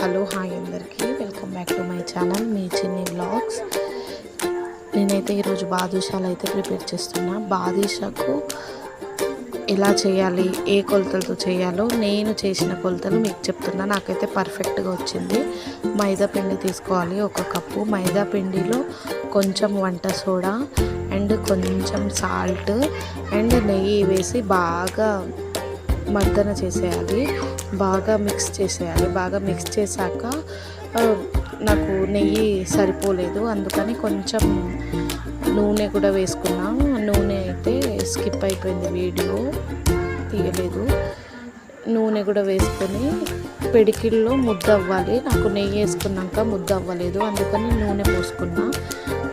Hello hi అందరికీ welcome back to my channel మీ Chinni vlogs. నేనైతే ఈరోజు బాదుషాలు అయితే ప్రిపేర్ చేస్తున్నా. బాదుషాకు ఎలా చేయాలి, ఏ కొలతలతో చేయాలో నేను చేసిన కొలతలు మీకు చెప్తున్నా. నాకైతే పర్ఫెక్ట్గా వచ్చింది. మైదా పిండి తీసుకోవాలి, 1 కప్పు. మైదా పిండిలో కొంచెం వంట సోడా అండ్ కొంచెం సాల్ట్ అండ్ నెయ్యి వేసి బాగా మర్దన చేసేయాలి, బాగా మిక్స్ చేసేయాలి. బాగా మిక్స్ చేశాక నాకు నెయ్యి సరిపోలేదు, అందుకని కొంచెం నూనె కూడా వేసుకున్నాను. నూనె అయితే స్కిప్ అయిపోయింది, వీడియో తీయలేదు. నూనె కూడా వేసుకొని పిడికిల్లో ముద్ద అవ్వాలి. నాకు నెయ్యి వేసుకున్నాక ముద్ద అవ్వలేదు, అందుకని నూనె పోసుకున్నా.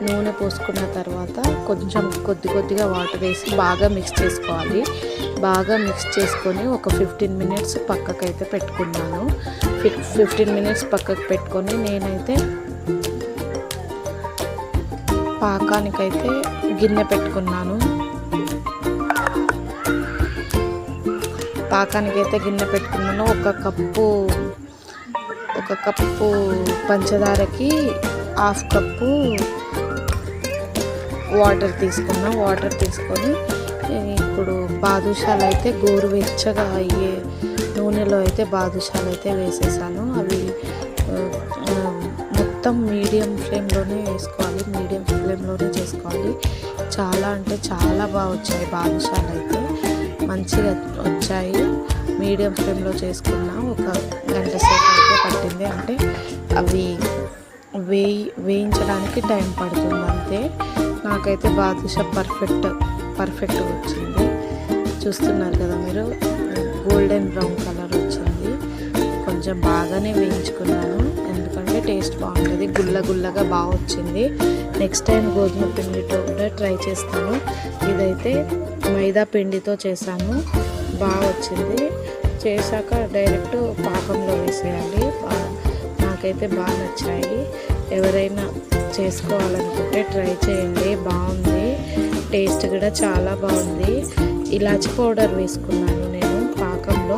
నూనె పోసుకున్న తర్వాత కొంచెం కొద్దిగా వాటర్ వేసి బాగా మిక్స్ చేసుకోవాలి. బాగా మిక్స్ చేసుకొని ఒక 15 మినిట్స్ పక్కకైతే పెట్టుకున్నాను. 15 మినిట్స్ పక్కకు పెట్టుకొని నేనైతే పాకానికైతే గిన్నె పెట్టుకున్నాను. ఒక కప్పు పంచదారకి 1/2 కప్పు వాటర్ తీసుకున్నా. వాటర్ తీసుకొని ఇప్పుడు బాదుషాలు అయితే గోరువెచ్చగా అయ్యే నూనెలో అయితే బాదుషాలు అయితే వేసేసాను. అవి మొత్తం మీడియం ఫ్లేమ్లోనే వేసుకోవాలి, మీడియం ఫ్లేమ్లోనే చేసుకోవాలి. చాలా అంటే చాలా బాగా వచ్చాయి బాదుషాలు, అయితే మంచిగా వచ్చాయి. మీడియం ఫ్లేమ్లో చేసుకున్న 1 గంట సేపు అయితే పట్టింది. అంటే అవి వేయించడానికి టైం పడుతుంది అంతే. నాకైతే బాదుషా పర్ఫెక్ట్గా వచ్చింది. చూస్తున్నారు కదా మీరు, గోల్డెన్ బ్రౌన్ కలర్ వచ్చింది. కొంచెం బాగానే వేయించుకున్నాను, ఎందుకంటే టేస్ట్ బాగుంటుంది. గుల్లగా బాగా వచ్చింది. నెక్స్ట్ టైం గోధుమ పిండితో కూడా ట్రై చేస్తాను. ఇదైతే మైదా పిండితో చేశాను, బాగా వచ్చింది. చేశాక డైరెక్ట్ పాకంలో వేసేయాలి. నాకైతే బాగా నచ్చాయి. ఎవరైనా చేసుకోవాలనుకుంటే ట్రై చేయండి, బాగుంది. టేస్ట్ కూడా చాలా బాగుంది. ఇలాచి పౌడర్ వేసుకున్నాను నేను పాకంలో.